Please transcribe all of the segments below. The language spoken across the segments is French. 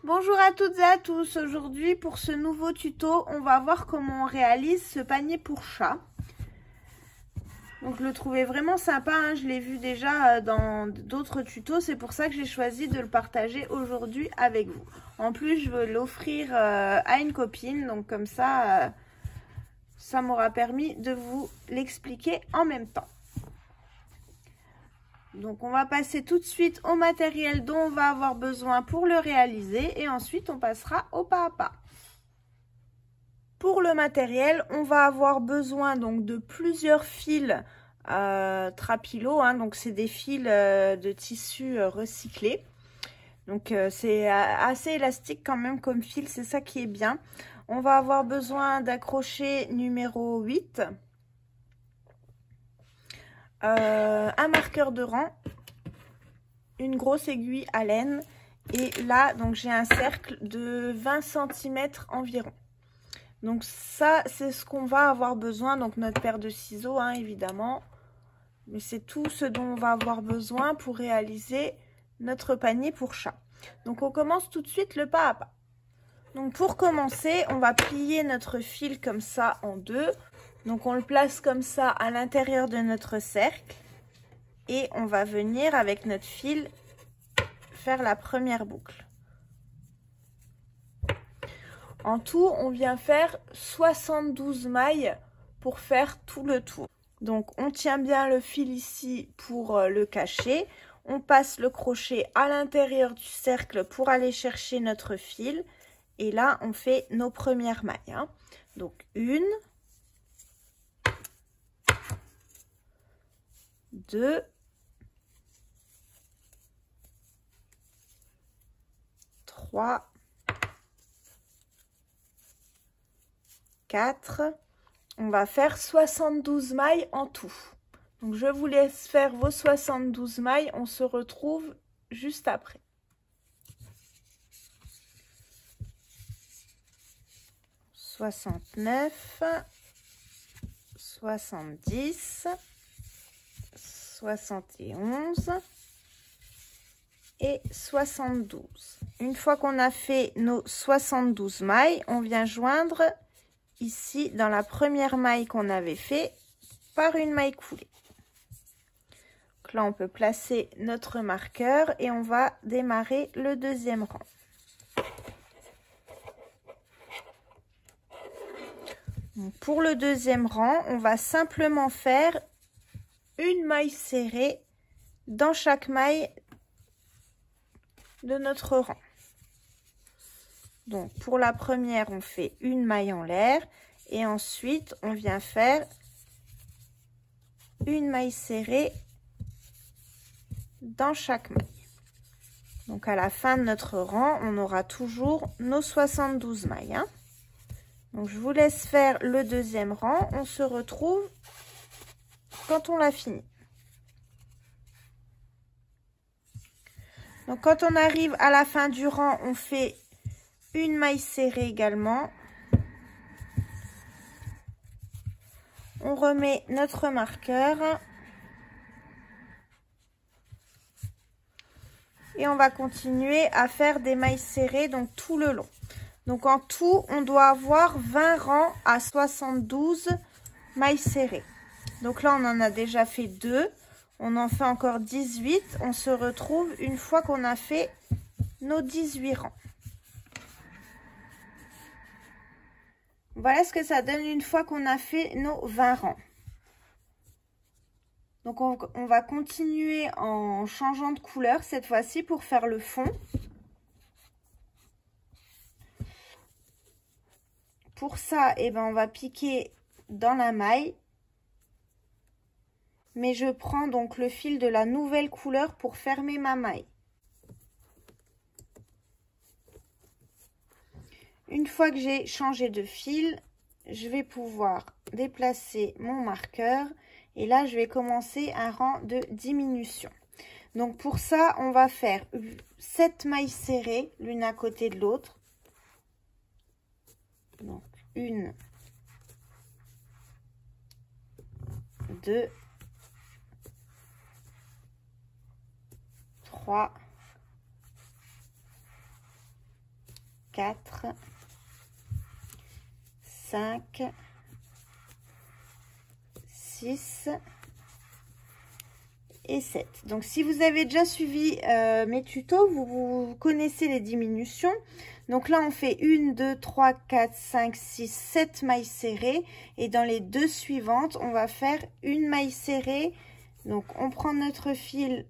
Bonjour à toutes et à tous, aujourd'hui pour ce nouveau tuto, on va voir comment on réalise ce panier pour chat. Donc je le trouvais vraiment sympa, hein. Je l'ai vu déjà dans d'autres tutos, c'est pour ça que j'ai choisi de le partager aujourd'hui avec vous. En plus je veux l'offrir à une copine, donc comme ça, ça m'aura permis de vous l'expliquer en même temps. Donc on va passer tout de suite au matériel dont on va avoir besoin pour le réaliser et ensuite on passera au pas à pas. Pour le matériel, on va avoir besoin donc de plusieurs fils Trapilo, hein, donc c'est des fils de tissu recyclé. Donc c'est assez élastique quand même comme fil, c'est ça qui est bien. On va avoir besoin d'un crochet numéro 8. Un marqueur de rang, une grosse aiguille à laine et là donc j'ai un cercle de 20 cm environ. Donc ça c'est ce qu'on va avoir besoin, donc notre paire de ciseaux hein, évidemment, mais c'est tout ce dont on va avoir besoin pour réaliser notre panier pour chat. Donc on commence tout de suite le pas à pas. Donc pour commencer on va plier notre fil comme ça en deux. Donc on le place comme ça à l'intérieur de notre cercle et on va venir avec notre fil faire la première boucle. En tout, on vient faire 72 mailles pour faire tout le tour. Donc on tient bien le fil ici pour le cacher. On passe le crochet à l'intérieur du cercle pour aller chercher notre fil. Et là, on fait nos premières mailles, hein. Donc une, 2, 3, 4. On va faire 72 mailles en tout. Donc je vous laisse faire vos 72 mailles. On se retrouve juste après. « 69, 70, 71 et 72. Une fois qu'on a fait nos 72 mailles, on vient joindre ici dans la première maille qu'on avait fait par une maille coulée. Donc là, on peut placer notre marqueur et on va démarrer le deuxième rang. Donc pour le deuxième rang, on va simplement faire une maille serrée dans chaque maille de notre rang. Donc pour la première, on fait une maille en l'air et ensuite on vient faire une maille serrée dans chaque maille. Donc à la fin de notre rang, on aura toujours nos 72 mailles, hein. Donc je vous laisse faire le deuxième rang, on se retrouve quand on l'a fini. Donc quand on arrive à la fin du rang, on fait une maille serrée également. On remet notre marqueur. Et on va continuer à faire des mailles serrées donc tout le long. Donc en tout, on doit avoir 20 rangs à 72 mailles serrées. Donc là, on en a déjà fait 2. On en fait encore 18. On se retrouve une fois qu'on a fait nos 18 rangs. Voilà ce que ça donne une fois qu'on a fait nos 20 rangs. Donc on va continuer en changeant de couleur cette fois-ci pour faire le fond. Pour ça, eh ben, on va piquer dans la maille. Mais je prends donc le fil de la nouvelle couleur pour fermer ma maille. Une fois que j'ai changé de fil, je vais pouvoir déplacer mon marqueur. Et là, je vais commencer un rang de diminution. Donc pour ça, on va faire 7 mailles serrées l'une à côté de l'autre. Donc 1, 2, 3, 4, 5, 6 et 7. Donc si vous avez déjà suivi mes tutos, vous connaissez les diminutions. Donc là on fait 1, 2, 3, 4, 5, 6, 7 mailles serrées. Et dans les deux suivantes, on va faire une maille serrée. Donc on prend notre fil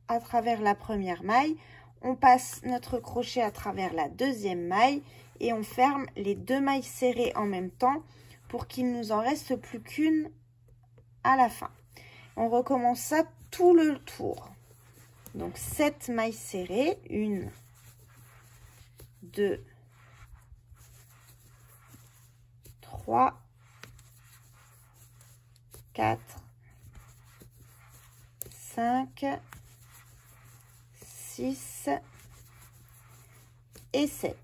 à travers la première maille. On passe notre crochet à travers la deuxième maille. Et on ferme les deux mailles serrées en même temps pour qu'il nous en reste plus qu'une à la fin. On recommence ça tout le tour. Donc 7 mailles serrées, 1, 2, 3, 4, 5, 6 et 7.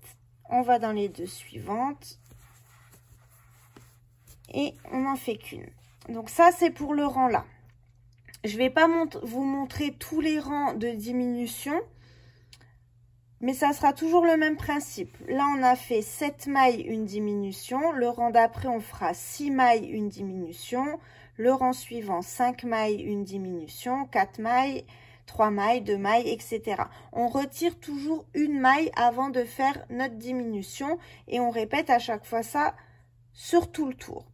On va dans les deux suivantes et on n'en fait qu'une. Donc ça c'est pour le rang là. Je vais pas vous montrer tous les rangs de diminution, mais ça sera toujours le même principe. Là on a fait 7 mailles, une diminution. Le rang d'après on fera 6 mailles, une diminution. Le rang suivant 5 mailles, une diminution, 4 mailles, 3 mailles, 2 mailles, etc. On retire toujours une maille avant de faire notre diminution et on répète à chaque fois ça sur tout le tour.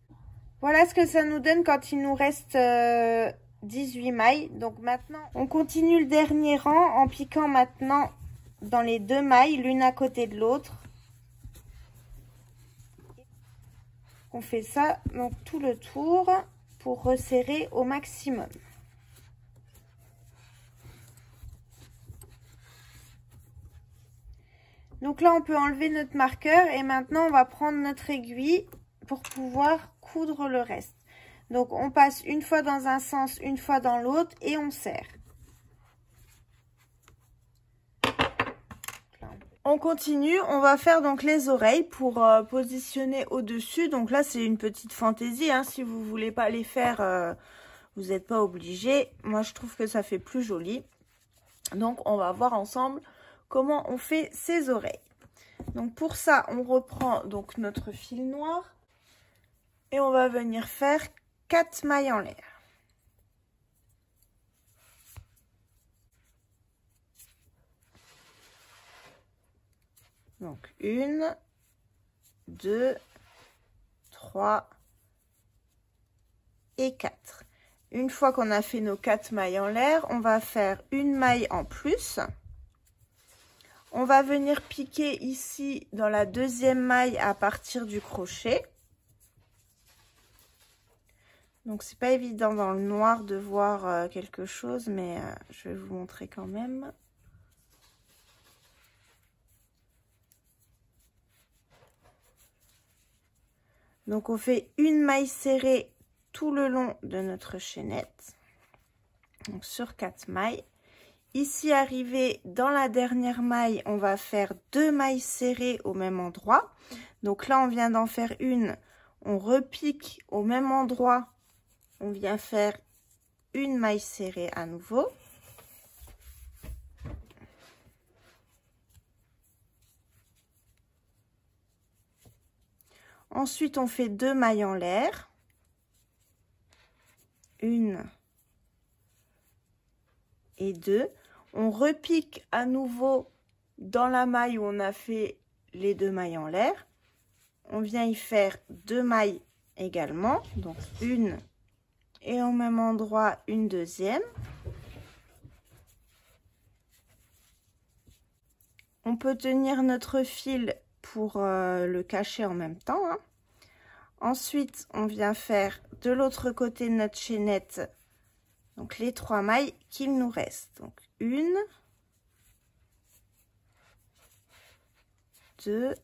Voilà ce que ça nous donne quand il nous reste 18 mailles. Donc maintenant, on continue le dernier rang en piquant maintenant dans les deux mailles, l'une à côté de l'autre. On fait ça donc tout le tour pour resserrer au maximum. Donc là, on peut enlever notre marqueur et maintenant, on va prendre notre aiguille pour pouvoir coudre le reste. Donc, on passe une fois dans un sens, une fois dans l'autre et on serre. On continue, on va faire donc les oreilles pour positionner au-dessus. Donc là, c'est une petite fantaisie, hein. Si vous voulez pas les faire, vous n'êtes pas obligé. Moi, je trouve que ça fait plus joli. Donc, on va voir ensemble comment on fait ces oreilles. Donc pour ça, on reprend donc notre fil noir et on va venir faire 4 mailles en l'air. Donc 1, 2, 3 et 4. Une fois qu'on a fait nos 4 mailles en l'air, on va faire une maille en plus. On va venir piquer ici dans la deuxième maille à partir du crochet. Donc c'est pas évident dans le noir de voir quelque chose, mais je vais vous montrer quand même. Donc on fait une maille serrée tout le long de notre chaînette. Donc sur 4 mailles. Ici, arrivé dans la dernière maille, on va faire 2 mailles serrées au même endroit. Donc là, on vient d'en faire une. On repique au même endroit. On vient faire une maille serrée à nouveau. Ensuite, on fait 2 mailles en l'air. Une et 2. On repique à nouveau dans la maille où on a fait les 2 mailles en l'air. On vient y faire 2 mailles également, donc une et au même endroit une deuxième. On peut tenir notre fil pour le cacher en même temps, hein. Ensuite, on vient faire de l'autre côté de notre chaînette donc les 3 mailles qu'il nous reste. Donc 1, 2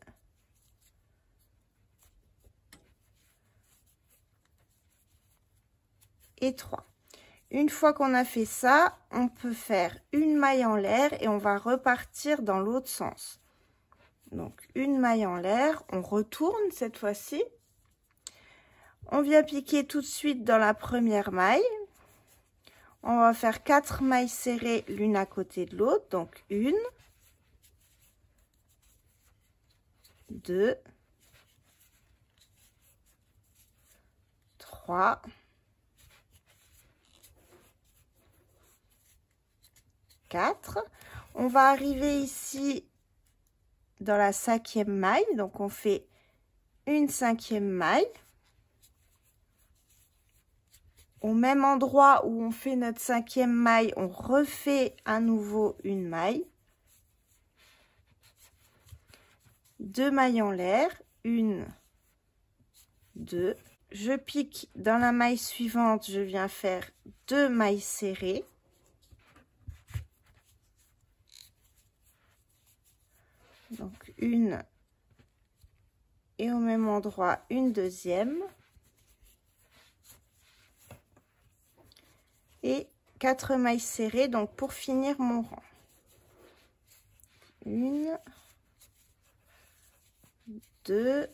et 3. Une fois qu'on a fait ça, on peut faire une maille en l'air et on va repartir dans l'autre sens. Donc une maille en l'air, on retourne cette fois-ci. On vient piquer tout de suite dans la première maille. On va faire 4 mailles serrées l'une à côté de l'autre, donc 1, 2, 3, 4. On va arriver ici dans la 5e maille, donc on fait une 5e maille. Au même endroit où on fait notre 5e maille, on refait à nouveau une maille. 2 mailles en l'air, 1, 2. Je pique dans la maille suivante, je viens faire 2 mailles serrées. Donc une et au même endroit une deuxième. Et 4 mailles serrées donc pour finir mon rang. 1, 2,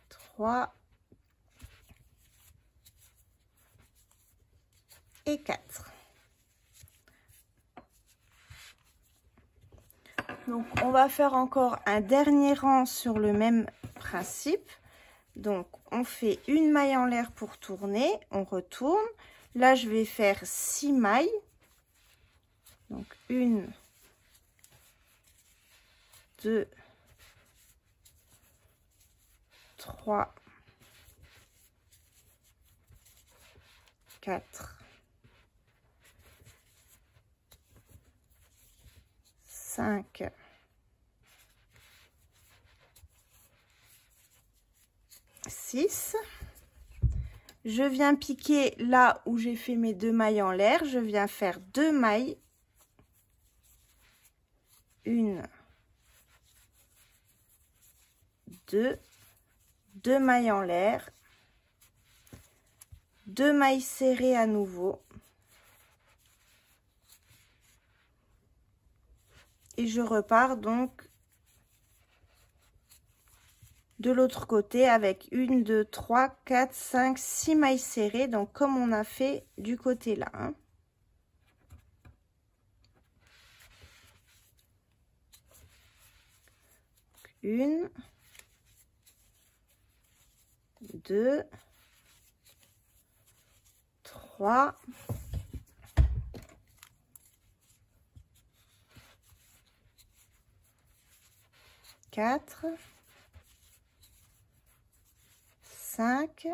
3 et 4. Donc on va faire encore un dernier rang sur le même principe. Donc on fait une maille en l'air pour tourner, on retourne. Là je vais faire 6 mailles. Donc 1, 2, 3, 4, 5, 6. Je viens piquer là où j'ai fait mes 2 mailles en l'air. Je viens faire 2 mailles. 1, 2, 2 mailles en l'air. 2 mailles serrées à nouveau. Et je repars donc de l'autre côté avec 1, 2, 3, 4, 5, 6 mailles serrées. Donc comme on a fait du côté là. Hein. Une, 2, 3, 4, 5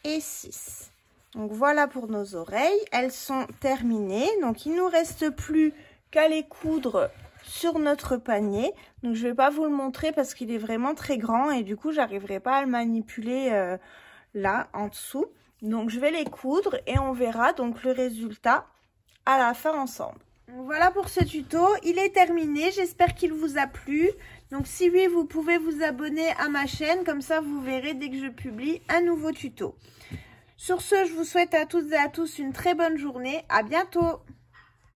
et 6. Donc voilà pour nos oreilles, elles sont terminées. Donc il nous reste plus qu'à les coudre sur notre panier. Donc je vais pas vous le montrer parce qu'il est vraiment très grand et du coup j'arriverai pas à le manipuler là en dessous. Donc je vais les coudre et on verra donc le résultat à la fin ensemble. Donc voilà pour ce tuto, il est terminé, j'espère qu'il vous a plu. Donc si oui, vous pouvez vous abonner à ma chaîne, comme ça vous verrez dès que je publie un nouveau tuto. Sur ce, je vous souhaite à toutes et à tous une très bonne journée, à bientôt.